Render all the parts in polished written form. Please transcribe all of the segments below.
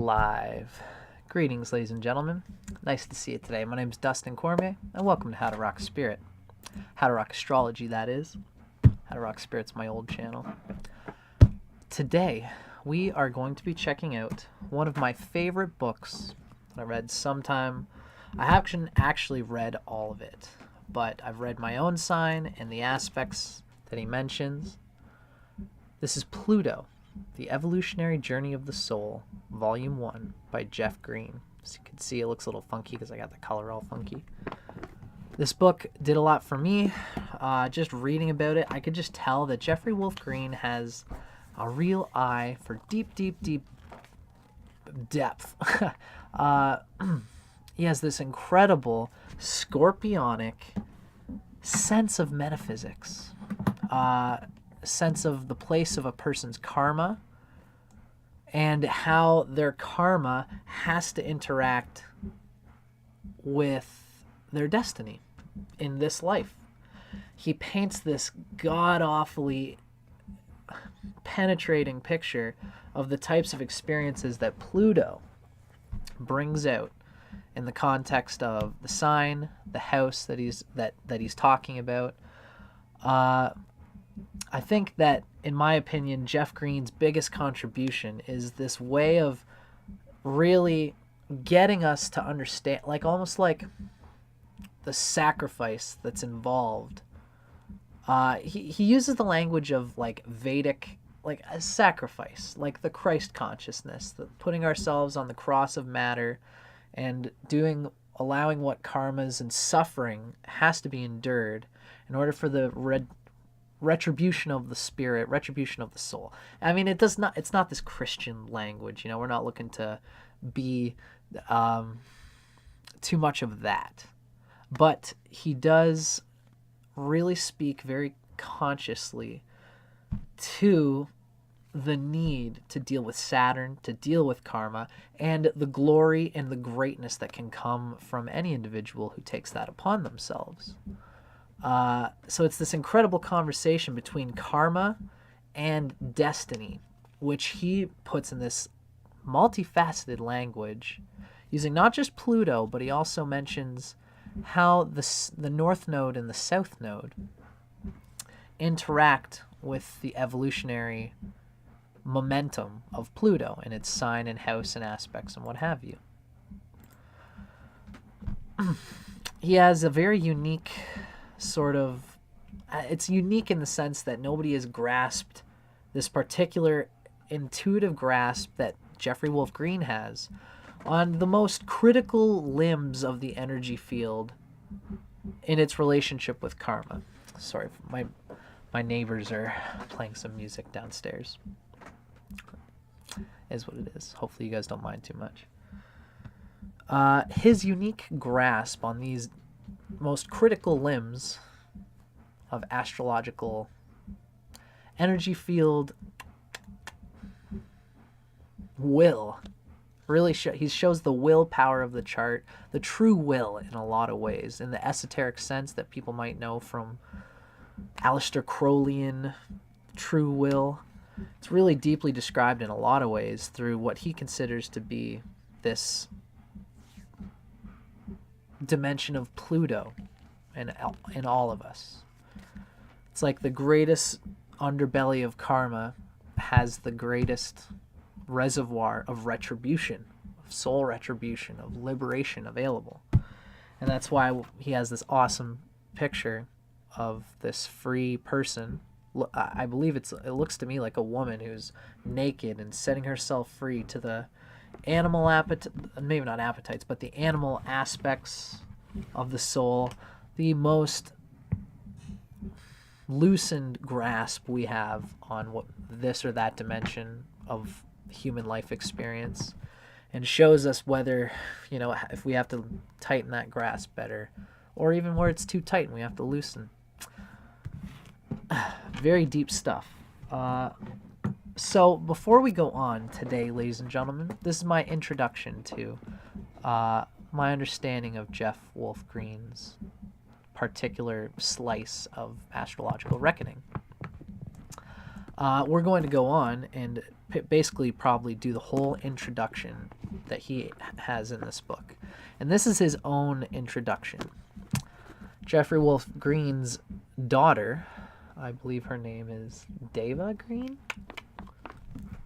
Live. Greetings, ladies and gentlemen. Nice to see you today. My name is Dustin Cormier, and welcome to How to Rock Spirit. How to Rock Astrology, that is. How to Rock Spirit's my old channel. Today, we are going to be checking out one of my favorite books that I read sometime. I haven't actually read all of it, but I've read my own sign and the aspects that he mentions. This is Pluto, The Evolutionary Journey of the Soul, Volume 1 by Jeffgreen. As you can see, it looks a little funky because I got the color all funky. This book did a lot for me. Just reading about it, I could just tell that Jeffrey Wolf Green has a real eye for deep depth. He has this incredible Scorpionic sense of metaphysics, sense of the place of a person's karma and how their karma has to interact with their destiny in this life. He paints this god-awfully penetrating picture of the types of experiences that Pluto brings out in the context of the sign, the house that he's talking about. I think that, in my opinion, Jeff Green's biggest contribution is this way of really getting us to understand, like almost like the sacrifice that's involved. He uses the language of like Vedic, like a sacrifice, like the Christ consciousness, the putting ourselves on the cross of matter and allowing what karmas and suffering has to be endured in order for the retribution of the spirit, retribution of the soul. I mean, it's not this Christian language, we're not looking to be too much of that. But he does really speak very consciously to the need to deal with Saturn, to deal with karma, and the glory and the greatness that can come from any individual who takes that upon themselves. So it's this incredible conversation between karma and destiny, which he puts in this multifaceted language, using not just Pluto, but he also mentions how the North Node and the South Node interact with the evolutionary momentum of Pluto and its sign and house and aspects and what have you. He has a very unique sort of, it's unique in the sense that nobody has grasped this particular intuitive grasp that Jeffrey Wolf Green has on the most critical limbs of the energy field in its relationship with karma. Sorry, my neighbors are playing some music downstairs. Is what it is. Hopefully you guys don't mind too much. His unique grasp on these most critical limbs of astrological energy field will really he shows the willpower of the chart, the true will in a lot of ways, in the esoteric sense that people might know from Aleister Crowleyan true will. It's really deeply described in a lot of ways through what he considers to be this dimension of Pluto in all of us. It's like the greatest underbelly of karma has the greatest reservoir of retribution, of soul retribution, of liberation available. And that's why he has this awesome picture of this free person. I believe it looks to me like a woman who's naked and setting herself free to the animal maybe not appetites, but the animal aspects of the soul, the most loosened grasp we have on what this or that dimension of human life experience, and shows us whether, if we have to tighten that grasp better, or even where it's too tight and we have to loosen. Very deep stuff. So before we go on today, ladies and gentlemen, this is my introduction to my understanding of Jeff Wolf Green's particular slice of astrological reckoning. we're going to go on and basically probably do the whole introduction that he has in this book. And this is his own introduction. Jeffrey Wolf Green's daughter, I believe her name is Deva Green?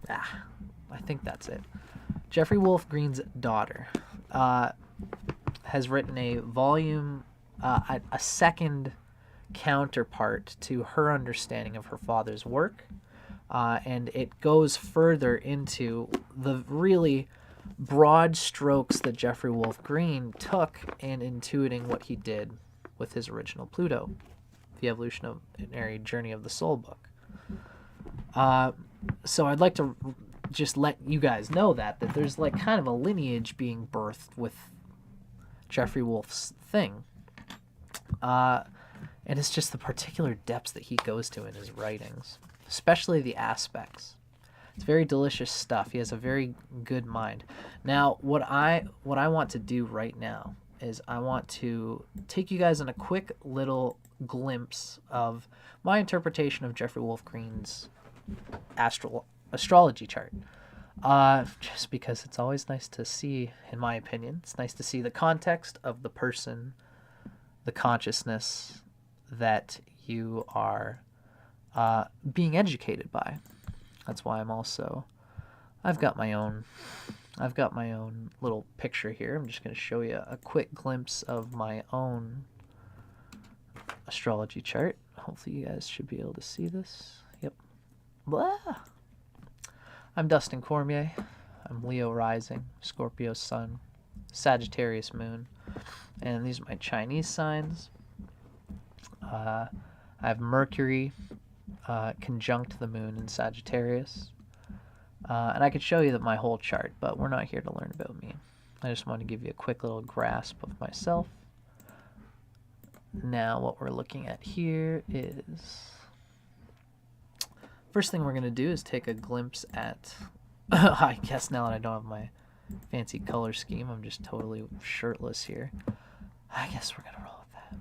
I think that's it. Jeffrey Wolf Green's daughter has written a volume, a second counterpart to her understanding of her father's work, and it goes further into the really broad strokes that Jeffrey Wolf Green took in intuiting what he did with his original Pluto, the Evolutionary Journey of the Soul book. So I'd like to just let you guys know that there's like kind of a lineage being birthed with Jeffrey Wolf's thing. And it's just the particular depths that he goes to in his writings, especially the aspects. It's very delicious stuff. He has a very good mind. Now, what I want to do right now is I want to take you guys on a quick little glimpse of my interpretation of Jeffrey Wolf Green's astrology chart. Just because it's always nice to see, in my opinion, it's nice to see the context of the person, the consciousness that you are being educated by. That's why I've got my own little picture here. I'm just going to show you a quick glimpse of my own astrology chart. Hopefully you guys should be able to see this. Yep. Blah. I'm Dustin Cormier. I'm Leo rising, Scorpio sun, Sagittarius moon, and these are my Chinese signs. I have Mercury conjunct the moon in Sagittarius. And I could show you my whole chart, but we're not here to learn about me. I just want to give you a quick little grasp of myself. Now what we're looking at here is... First thing we're going to do is take a glimpse at... I guess now that I don't have my fancy color scheme, I'm just totally shirtless here. I guess we're going to roll with that.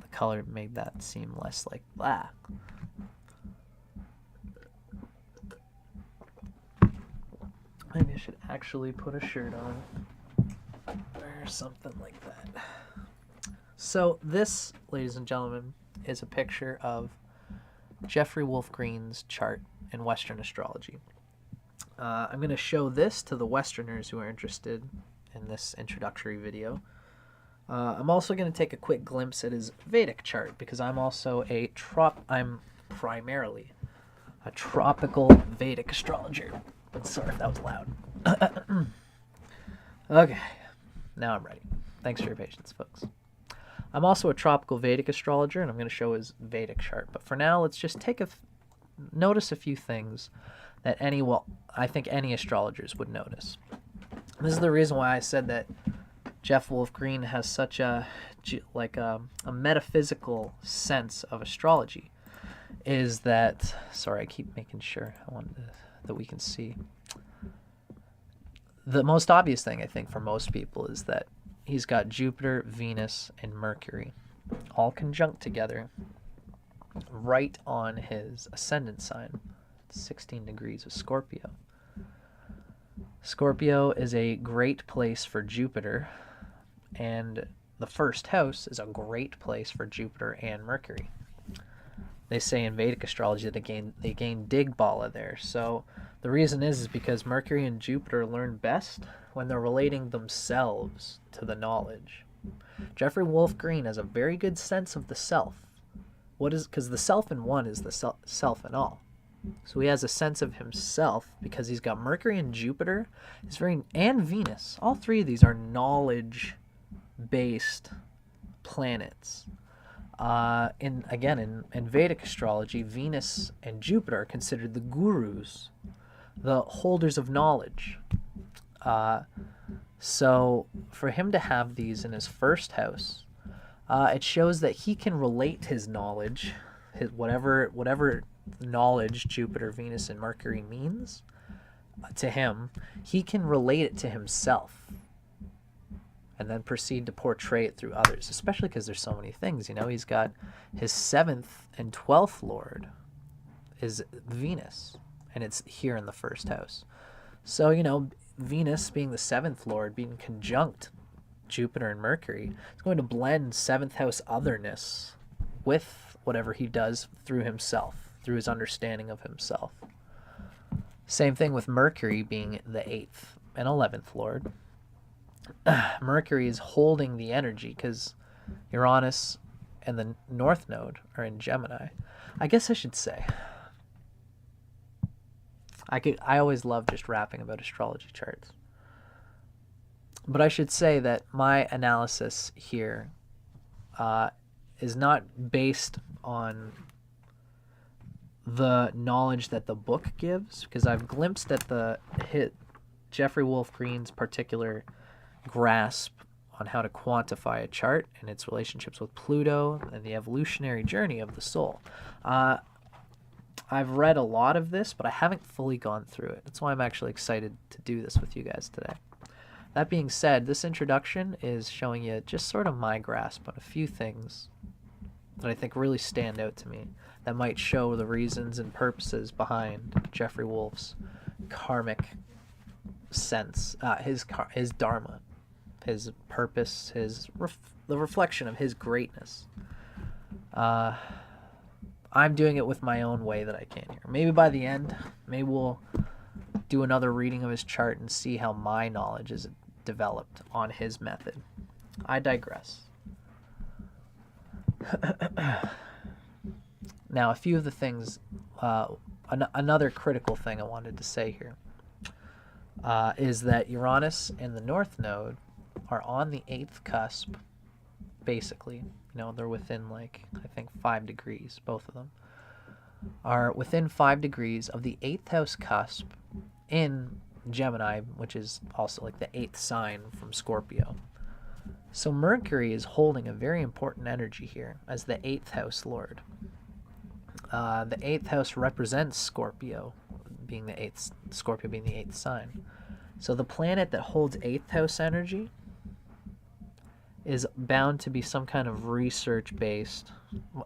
The color made that seem less like black. Maybe I should actually put a shirt on or something like that. So this, ladies and gentlemen, is a picture of Jeffrey Wolf Green's chart in Western astrology. I'm going to show this to the Westerners who are interested in this introductory video. I'm also going to take a quick glimpse at his Vedic chart because I'm also I'm primarily a tropical Vedic astrologer. Sorry if that was loud. Okay, now I'm ready. Thanks for your patience, folks. I'm also a tropical Vedic astrologer, and I'm going to show his Vedic chart. But for now, let's just notice a few things that I think any astrologers would notice. This is the reason why I said that Jeff Wolf Green has such a metaphysical sense of astrology. Is that... Sorry, I keep making sure that we can see. The most obvious thing, I think, for most people is that he's got Jupiter, Venus, and Mercury all conjunct together right on his ascendant sign, 16 degrees of Scorpio. Scorpio is a great place for Jupiter, and the first house is a great place for Jupiter and Mercury. They say in Vedic astrology that they gain Digbala there. So the reason is because Mercury and Jupiter learn best when they're relating themselves to the knowledge. Jeffrey Wolf Green has a very good sense of the self. Because the self in one is the self in all. So he has a sense of himself because he's got Mercury and Jupiter. And Venus. All three of these are knowledge-based planets. In Vedic astrology, Venus and Jupiter are considered the gurus, the holders of knowledge. So for him to have these in his first house, it shows that he can relate his knowledge, whatever knowledge Jupiter, Venus, and Mercury means to him, he can relate it to himself. And then proceed to portray it through others, especially because there's so many things. He's got his 7th and 12th lord is Venus, and it's here in the first house. So, you know, Venus being the seventh lord, being conjunct Jupiter and Mercury, it's going to blend seventh house otherness with whatever he does through himself, through his understanding of himself. Same thing with Mercury being the 8th and 11th lord. Mercury is holding the energy because Uranus and the North Node are in Gemini. I guess I should say, I always love just rapping about astrology charts. But I should say that my analysis here is not based on the knowledge that the book gives, because I've glimpsed at Jeffrey Wolf Green's particular grasp on how to quantify a chart and its relationships with Pluto and the evolutionary journey of the soul. I've read a lot of this, but I haven't fully gone through it. That's why I'm actually excited to do this with you guys today. That being said, this introduction is showing you just sort of my grasp on a few things that I think really stand out to me, that might show the reasons and purposes behind Jeffrey Wolf's karmic sense, his dharma, his purpose, the reflection of his greatness. I'm doing it with my own way that I can here. Maybe by the end, maybe we'll do another reading of his chart and see how my knowledge is developed on his method. I digress. Now, a few of the things, another critical thing I wanted to say here is that Uranus and the North Node are on the 8th cusp, basically. You know, they're within, like, I think 5 degrees, both of them are within 5 degrees of the 8th house cusp in Gemini, which is also like the 8th sign from Scorpio. So Mercury is holding a very important energy here as the 8th house lord. The 8th house represents Scorpio being the 8th sign. So the planet that holds 8th house energy is bound to be some kind of research based.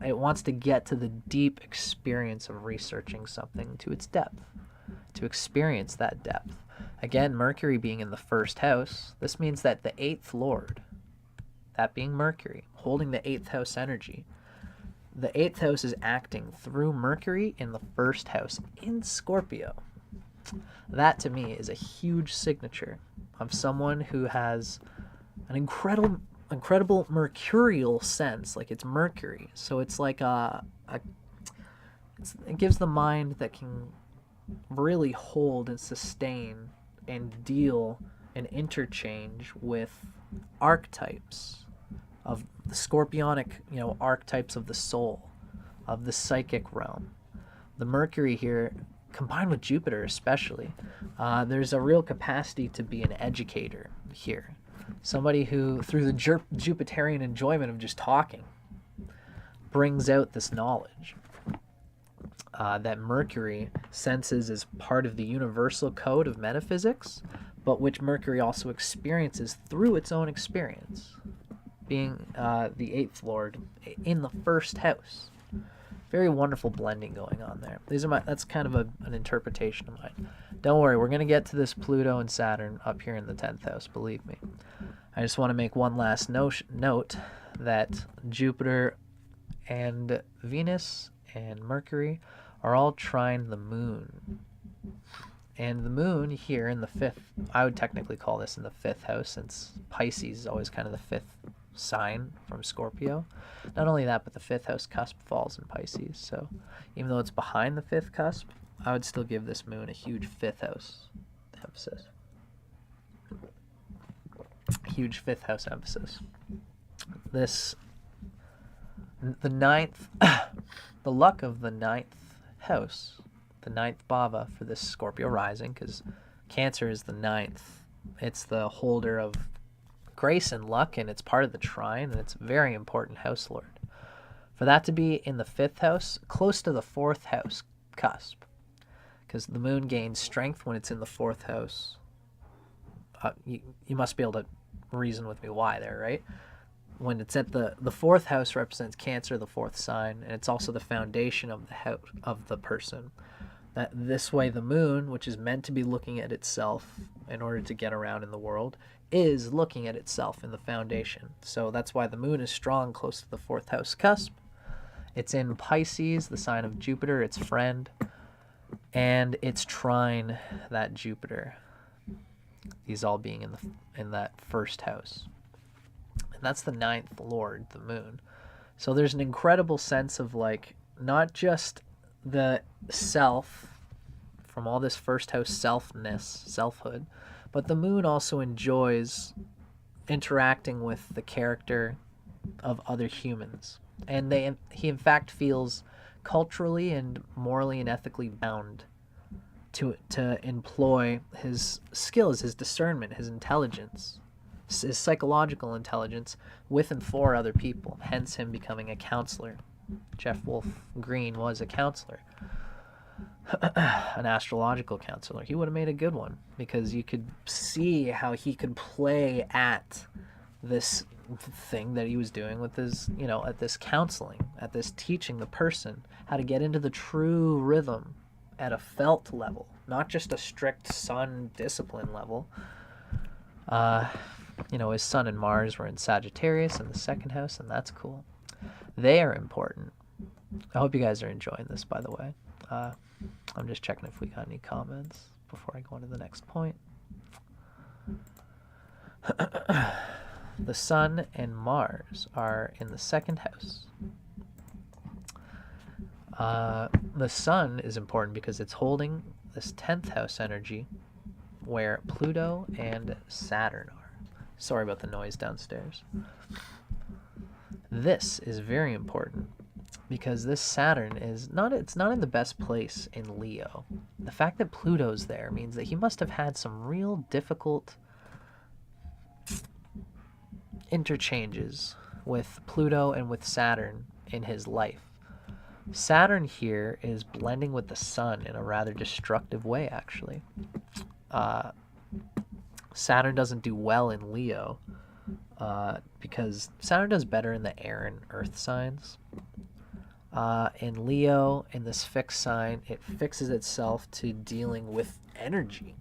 It wants to get to the deep experience of researching something to its depth, to experience that depth. Again, Mercury being in the first house, this means that the 8th lord, that being Mercury, holding the 8th house energy, the 8th house is acting through Mercury in the first house in Scorpio. That to me is a huge signature of someone who has an incredible mercurial sense. Like, it's Mercury, so it's like it gives the mind that can really hold and sustain and deal and interchange with archetypes of the Scorpionic, you know, archetypes of the soul, of the psychic realm. The Mercury here, combined with Jupiter especially, there's a real capacity to be an educator here. Somebody who, through the Jupiterian enjoyment of just talking, brings out this knowledge that Mercury senses as part of the universal code of metaphysics, but which Mercury also experiences through its own experience, being the 8th lord in the first house. Very wonderful blending going on there. That's kind of an interpretation of mine. Don't worry, we're going to get to this Pluto and Saturn up here in the 10th house, believe me. I just want to make one last note that Jupiter and Venus and Mercury are all trine the moon. And the moon here in the 5th, I would technically call this in the 5th house, since Pisces is always kind of the 5th sign from Scorpio. Not only that, but the 5th house cusp falls in Pisces. So even though it's behind the 5th cusp, I would still give this moon a huge 5th house emphasis. Huge 5th house emphasis. The 9th, the luck of the 9th house, the 9th bhava for this Scorpio rising, because Cancer is the 9th. It's the holder of grace and luck, and it's part of the trine, and it's a very important house lord. For that to be in the 5th house, close to the 4th house cusp, because the moon gains strength when it's in the 4th house. You must be able to reason with me why there, right? when it's at the fourth house represents Cancer, the fourth sign, and it's also the foundation of the house of the person. That this way the moon, which is meant to be looking at itself in order to get around in the world, is looking at itself in the foundation. So that's why the moon is strong close to the fourth house cusp. It's in Pisces, the sign of Jupiter, its friend, and it's trine that Jupiter. These all being in that first house. And that's the ninth lord, the moon. So there's an incredible sense of like not just the self from all this first house selfhood, but the moon also enjoys interacting with the character of other humans, and he in fact feels culturally and morally and ethically bound to employ his skills, his discernment, his intelligence, his psychological intelligence with and for other people, hence him becoming a counselor. Jeffgreen was a counselor, an astrological counselor. He would have made a good one because you could see how he could play at this thing that he was doing with his, at this counseling, at this teaching the person how to get into the true rhythm at a felt level, not just a strict sun discipline level. His Sun and Mars were in Sagittarius in the second house, and that's cool. They are important. I hope you guys are enjoying this, by the way. I'm just checking if we got any comments before I go on to the next point. The Sun and Mars are in the second house. The Sun is important because it's holding this 10th house energy where Pluto and Saturn are. Sorry about the noise downstairs. This is very important because this Saturn it's not in the best place in Leo. The fact that Pluto's there means that he must have had some real difficult interchanges with Pluto and with Saturn in his life. Saturn here is blending with the Sun in a rather destructive way, actually. Saturn doesn't do well in Leo because Saturn does better in the air and earth signs. In Leo, in this fixed sign, it fixes itself to dealing with energy.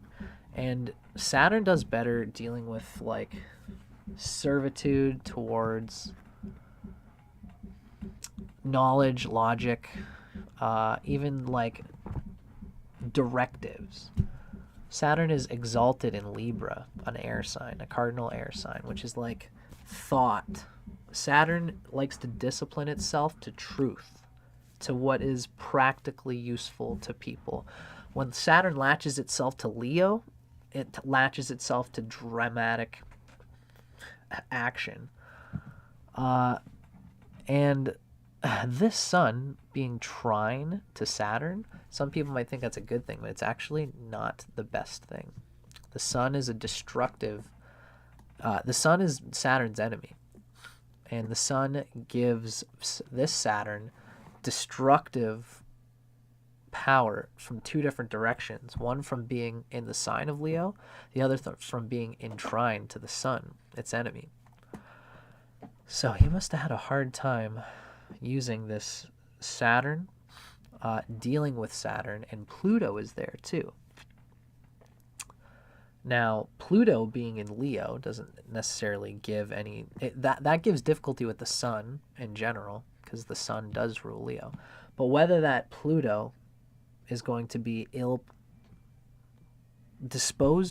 And Saturn does better dealing with like servitude towards knowledge, logic, even like directives. Saturn is exalted in Libra, an air sign, a cardinal air sign, which is like thought. Saturn likes to discipline itself to truth, to what is practically useful to people. When Saturn latches itself to Leo, it latches itself to dramatic action. And this Sun being trine to Saturn, some people might think that's a good thing, but it's actually not the best thing. The Sun is a destructive, the Sun is Saturn's enemy. And the Sun gives this Saturn destructive power from two different directions. One from being in the sign of Leo, the other from being in trine to the Sun, its enemy. So he must have had a hard time using this Saturn, dealing with Saturn, and Pluto is there too. Now, Pluto being in Leo doesn't necessarily give any... that gives difficulty with the Sun in general, because the Sun does rule Leo. But whether that Pluto is going to be ill-disposed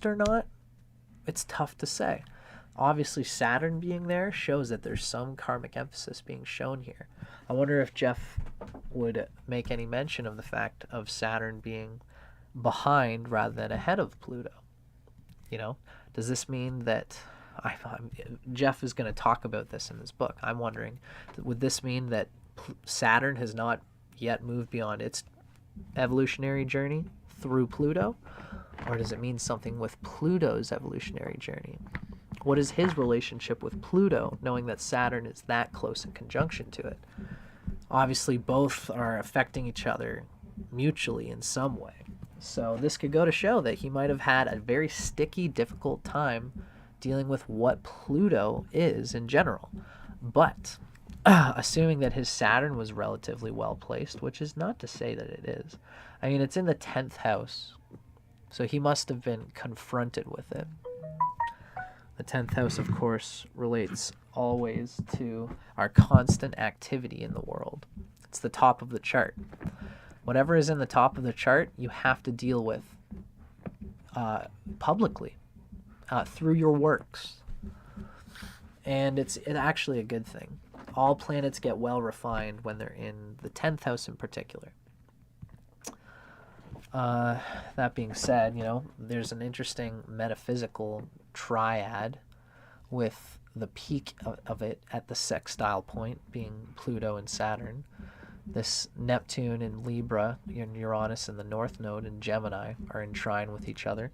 or not, it's tough to say. Obviously, Saturn being there shows that there's some karmic emphasis being shown here. I wonder if Jeff would make any mention of the fact of Saturn being behind rather than ahead of Pluto. Does this mean that Jeff is going to talk about this in his book? I'm wondering, would this mean that Saturn has not yet moved beyond its evolutionary journey through Pluto? Or does it mean something with Pluto's evolutionary journey? What is his relationship with Pluto, knowing that Saturn is that close in conjunction to it? Obviously, both are affecting each other mutually in some way. So this could go to show that he might have had a very sticky, difficult time dealing with what Pluto is in general. But assuming that his Saturn was relatively well placed, which is not to say that it is. I mean, it's in the 10th house, so he must have been confronted with it. The 10th house, of course, relates always to our constant activity in the world. It's the top of the chart. Whatever is in the top of the chart, you have to deal with publicly through your works. And it's actually a good thing. All planets get well refined when they're in the 10th house in particular. That being said, there's an interesting metaphysical triad with the peak of it at the sextile point being Pluto and Saturn. This Neptune in Libra and Uranus in the North Node in Gemini are in trine with each other.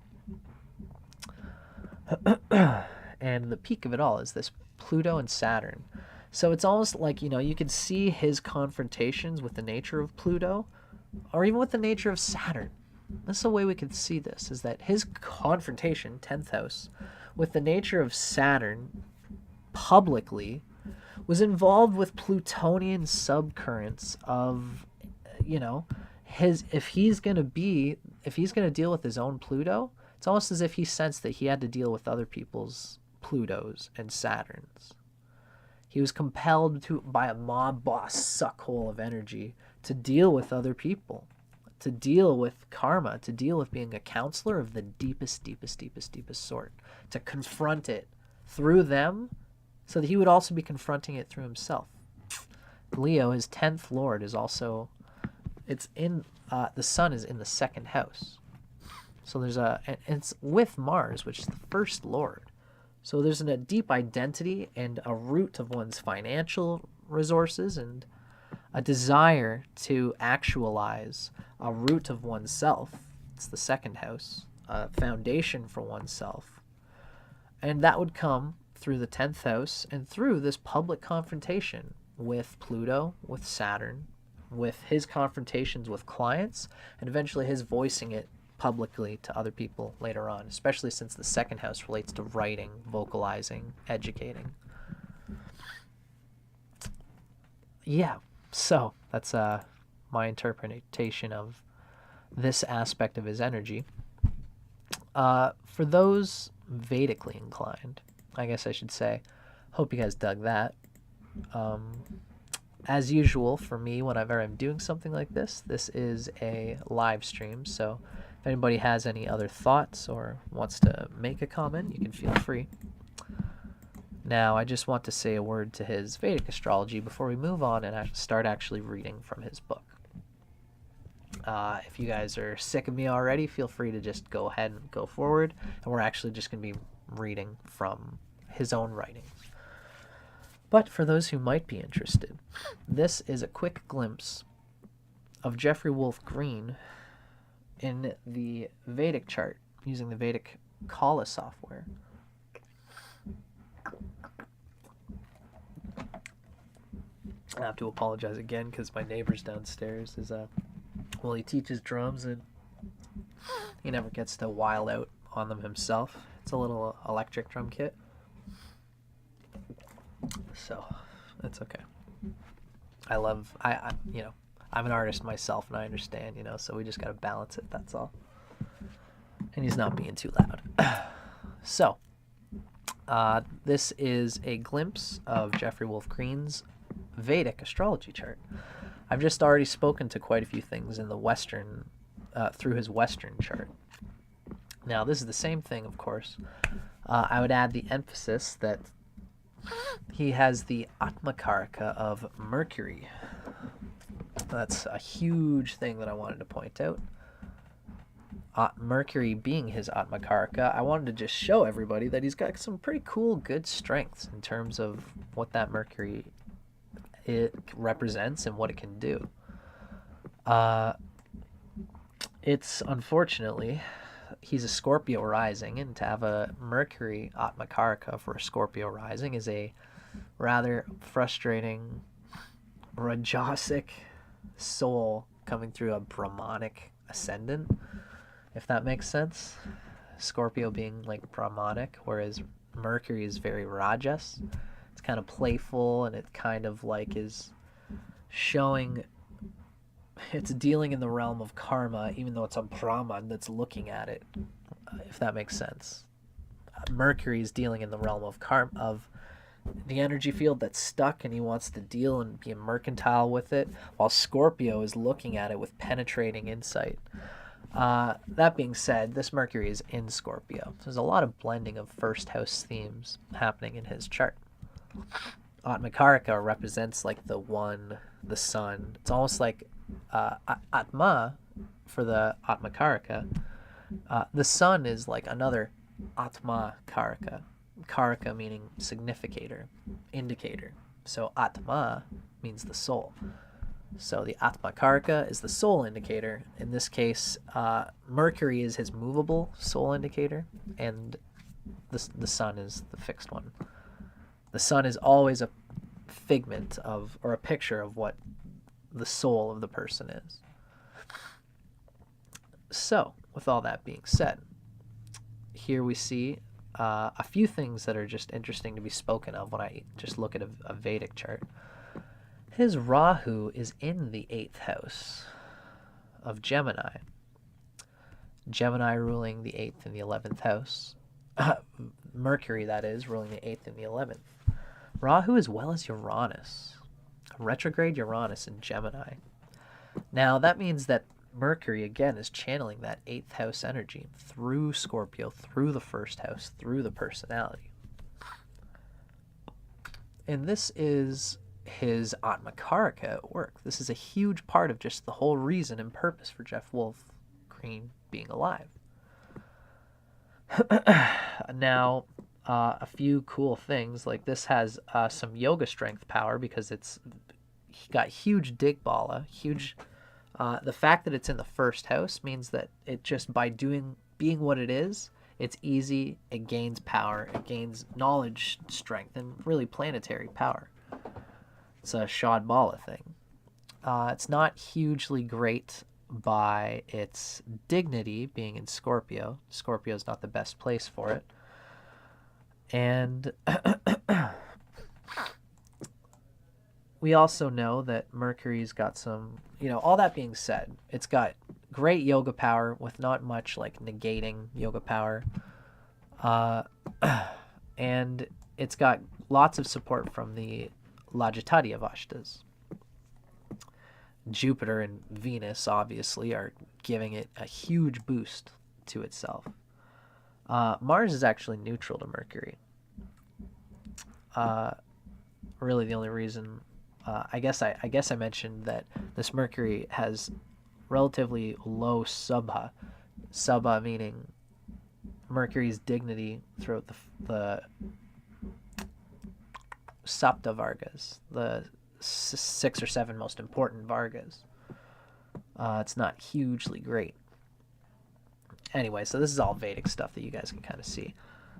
And the peak of it all is this Pluto and Saturn. So it's almost like, you could see his confrontations with the nature of Pluto or even with the nature of Saturn. That's the way we could see this, is that his confrontation, 10th house, with the nature of Saturn publicly was involved with Plutonian subcurrents of, if he's going to deal with his own Pluto, it's almost as if he sensed that he had to deal with other people's Plutos and Saturns. He was compelled by a mob boss suckhole of energy to deal with other people, to deal with karma, to deal with being a counselor of the deepest sort, to confront it through them so that he would also be confronting it through himself. Leo, his 10th lord, is also, the sun is in the 2nd house. So it's with Mars, which is the 1st lord. So there's a deep identity and a root of one's financial resources and a desire to actualize a root of oneself. It's the 2nd house, a foundation for oneself. And that would come through the 10th house and through this public confrontation with Pluto, with Saturn, with his confrontations with clients, and eventually his voicing it publicly to other people later on, especially since the 2nd house relates to writing, vocalizing, educating. Yeah, so that's my interpretation of this aspect of his energy. For those Vedically inclined, I guess I should say, hope you guys dug that. As usual for me, whenever I'm doing something like this is a live stream, so if anybody has any other thoughts or wants to make a comment, you can feel free. Now, I just want to say a word to his Vedic astrology before we move on and start actually reading from his book. If you guys are sick of me already, feel free to just go ahead and go forward, and we're actually just going to be reading from his own writings. But for those who might be interested, this is a quick glimpse of Jeffrey Wolf Green in the Vedic chart using the Vedic Kala software. I have to apologize again because my neighbor's downstairs is he teaches drums and he never gets to wild out on them himself. It's a little electric drum kit, so it's okay. I'm an artist myself and I understand, so we just got to balance it, that's all. And he's not being too loud. So, this is a glimpse of Jeffrey Wolf Green's Vedic astrology chart. I've just already spoken to quite a few things in the Western, through his Western chart. Now, this is the same thing, of course. I would add the emphasis that he has the Atmakaraka of Mercury. That's a huge thing that I wanted to point out. Mercury being his Atmakaraka, I wanted to just show everybody that he's got some pretty cool, good strengths in terms of what that Mercury it represents and what it can do. It's unfortunately, he's a Scorpio rising, and to have a Mercury Atmakaraka for a Scorpio rising is a rather frustrating, Rajasic soul coming through a Brahmanic ascendant, if that makes sense. Scorpio being like Brahmanic, whereas Mercury is very Rajas. It's kind of playful, and it kind of like is showing it's dealing in the realm of karma, even though it's a Brahman that's looking at it, if that makes sense. Mercury is dealing in the realm of karma, of the energy field that's stuck, and he wants to deal and be mercantile with it, while Scorpio is looking at it with penetrating insight. That being said, this Mercury is in Scorpio. There's a lot of blending of first house themes happening in his chart. Atmakarika represents like the one, the sun. It's almost like Atma for the Atmakarika. The sun is like another Atma Karaka. Karaka meaning significator, indicator. So Atma means the soul. So the Atma Karaka is the soul indicator. In this case, Mercury is his movable soul indicator, and the sun is the fixed one. The sun is always a figment of, or a picture of what the soul of the person is. So, with all that being said, here we see a few things that are just interesting to be spoken of when I just look at a Vedic chart. His Rahu is in the 8th house of Gemini. Gemini ruling the 8th and the 11th house. Mercury, that is, ruling the 8th and the 11th. Rahu as well as Uranus. Retrograde Uranus in Gemini. Now, that means that Mercury, again, is channeling that 8th house energy through Scorpio, through the 1st house, through the personality. And this is his Atmakarika at work. This is a huge part of just the whole reason and purpose for Jeffgreen being alive. Now, a few cool things, like this has some yoga strength power because he got huge Digbala, huge. The fact that it's in the 1st house means that it just by being what it is, it's easy, it gains power, it gains knowledge, strength, and really planetary power. It's a Shadbala thing. It's not hugely great by its dignity being in Scorpio. Scorpio is not the best place for it. And we also know that Mercury's got some, all that being said, it's got great yoga power with not much like negating yoga power. And it's got lots of support from the Lajatati Avashtas. Jupiter and Venus, obviously, are giving it a huge boost to itself. Mars is actually neutral to Mercury. Really, the only reason, I guess I mentioned that this Mercury has relatively low subha. Subha meaning Mercury's dignity throughout the Sapta Vargas, the 6 or 7 most important Vargas. It's not hugely great. Anyway, so this is all Vedic stuff that you guys can kind of see.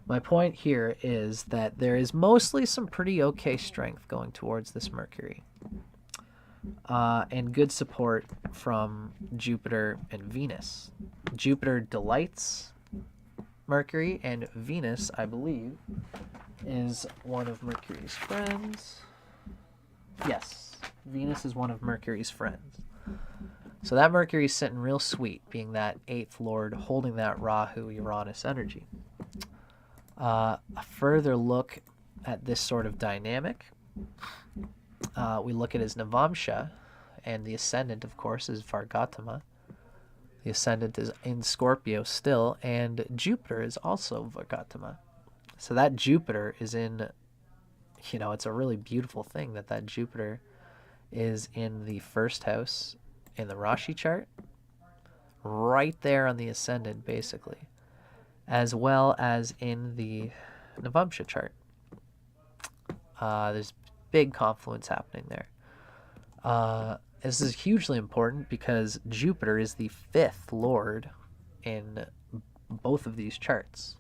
My point here is that there is mostly some pretty okay strength going towards this Mercury. And good support from Jupiter and Venus. Jupiter delights Mercury, and Venus, I believe, is one of Mercury's friends. Yes, Venus is one of Mercury's friends. So that Mercury's sitting real sweet, being that 8th lord, holding that Rahu-Uranus energy. A further look at this sort of dynamic, we look at his Navamsha, and the ascendant, of course, is Vargatama. The ascendant is in Scorpio still, and Jupiter is also Vargatama. So that Jupiter is in, it's a really beautiful thing that Jupiter is in the 1st house in the Rashi chart, right there on the ascendant, basically, as well as in the Navamsha chart. There's big confluence happening there. This is hugely important because Jupiter is the 5th lord in both of these charts.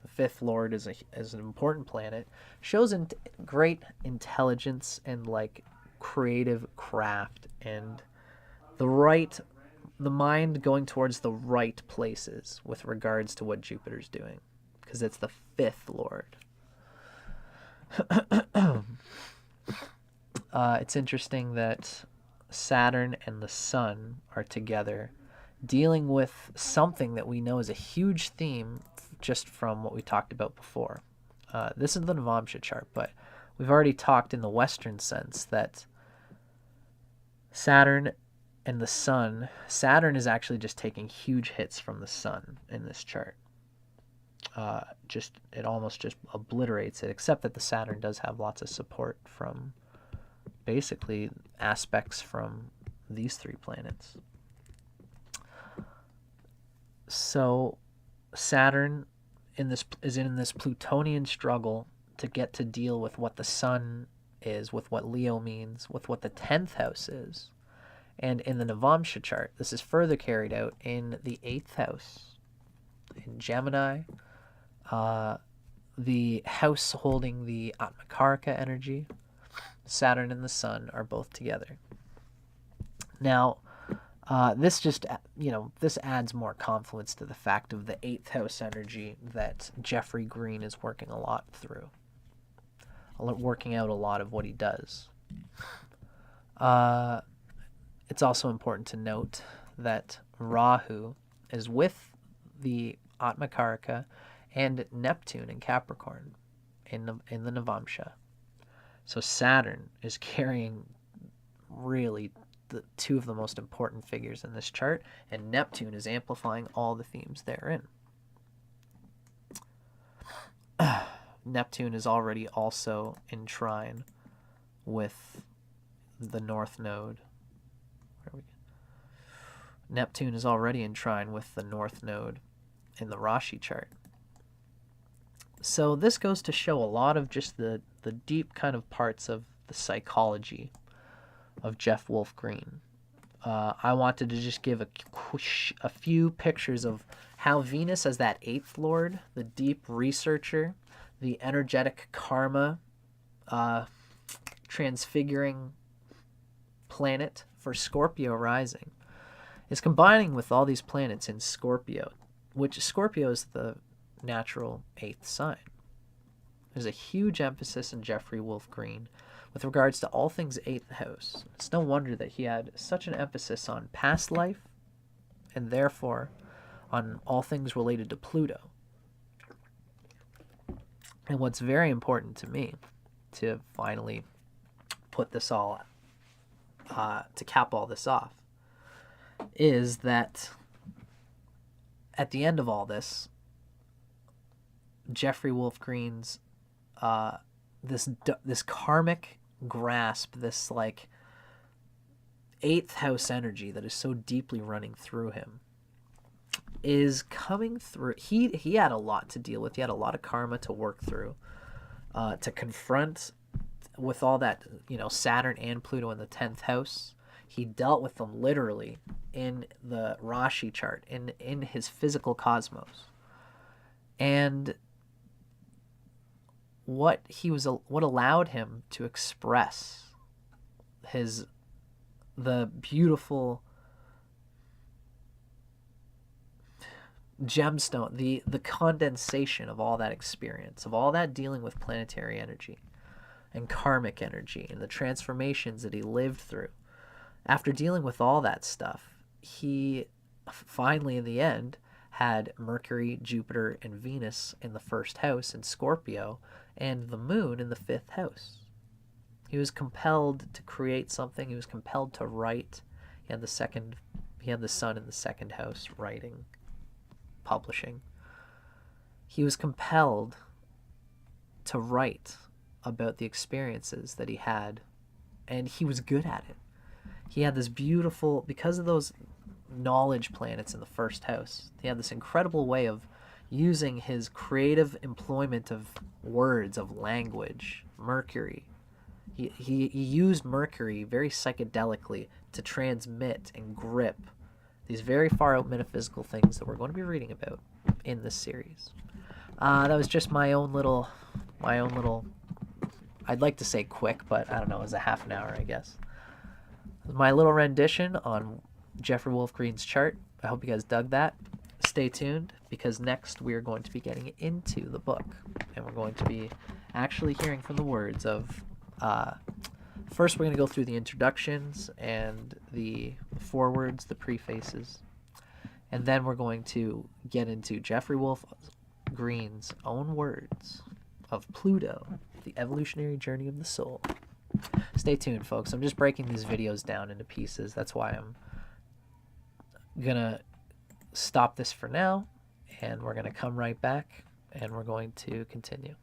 The 5th lord is an important planet, shows great intelligence and like creative craft and the mind going towards the right places with regards to what Jupiter's doing, because it's the 5th lord. It's interesting that Saturn and the Sun are together, dealing with something that we know is a huge theme just from what we talked about before. This is the Navamsha chart, but we've already talked in the Western sense that Saturn and the Sun, Saturn is actually just taking huge hits from the Sun in this chart. It almost just obliterates it, except that the Saturn does have lots of support from basically aspects from these three planets. So Saturn is in this Plutonian struggle to get to deal with what the Sun is, with what Leo means, with what the 10th house is. And in the Navamsha chart, this is further carried out in the 8th house, in Gemini, the house holding the Atmakaraka energy. Saturn and the Sun are both together. Now, this just, this adds more confluence to the fact of the 8th house energy that Jeffgreen is working a lot through, working out a lot of what he does. It's also important to note that Rahu is with the Atmakaraka and Neptune in Capricorn in the Navamsha. So Saturn is carrying really the two of the most important figures in this chart, and Neptune is amplifying all the themes therein. Neptune is already also in trine with the North Node. Neptune is already in trine with the North Node in the Rashi chart. So this goes to show a lot of just the deep kind of parts of the psychology of Jeff Green. I wanted to just give a few pictures of how Venus as that 8th lord, the deep researcher, the energetic karma, transfiguring planet for Scorpio rising, is combining with all these planets in Scorpio, which Scorpio is the natural 8th sign. There's a huge emphasis in Jeffrey Green with regards to all things 8th house. It's no wonder that he had such an emphasis on past life and therefore on all things related to Pluto. And what's very important to me, to finally put this all, to cap all this off, is that at the end of all this, Jeffrey Green's this karmic grasp, this like 8th house energy that is so deeply running through him, is coming through. He had a lot to deal with. He had a lot of karma to work through, to confront with all that, Saturn and Pluto in the 10th house. He dealt with them literally in the Rashi chart, in his physical cosmos. And what allowed him to express the beautiful gemstone, the condensation of all that experience, of all that dealing with planetary energy and karmic energy and the transformations that he lived through. After dealing with all that stuff, he finally, in the end, had Mercury, Jupiter, and Venus in the 1st house in Scorpio, and the moon in the 5th house. He was compelled to create something. He was compelled to write. He had the sun in the 2nd house, writing, publishing. He was compelled to write about the experiences that he had, and he was good at it. He had this beautiful, because of those knowledge planets in the 1st house, he had this incredible way of using his creative employment of words, of language, Mercury. He used Mercury very psychedelically to transmit and grip these very far out metaphysical things that we're going to be reading about in this series. That was just my own little, I'd like to say quick, but I don't know, it was a half an hour, I guess. My little rendition on Jeffrey Green's chart. I hope you guys dug that. Stay tuned, because next we are going to be getting into the book, and we're going to be actually hearing from the words of, first we're going to go through the introductions and the forewords, the prefaces, and then we're going to get into Jeffrey Wolf Green's own words of Pluto, the evolutionary journey of the soul. Stay tuned, folks. I'm just breaking these videos down into pieces. That's why I'm going to stop this for now, and we're going to come right back, and we're going to continue.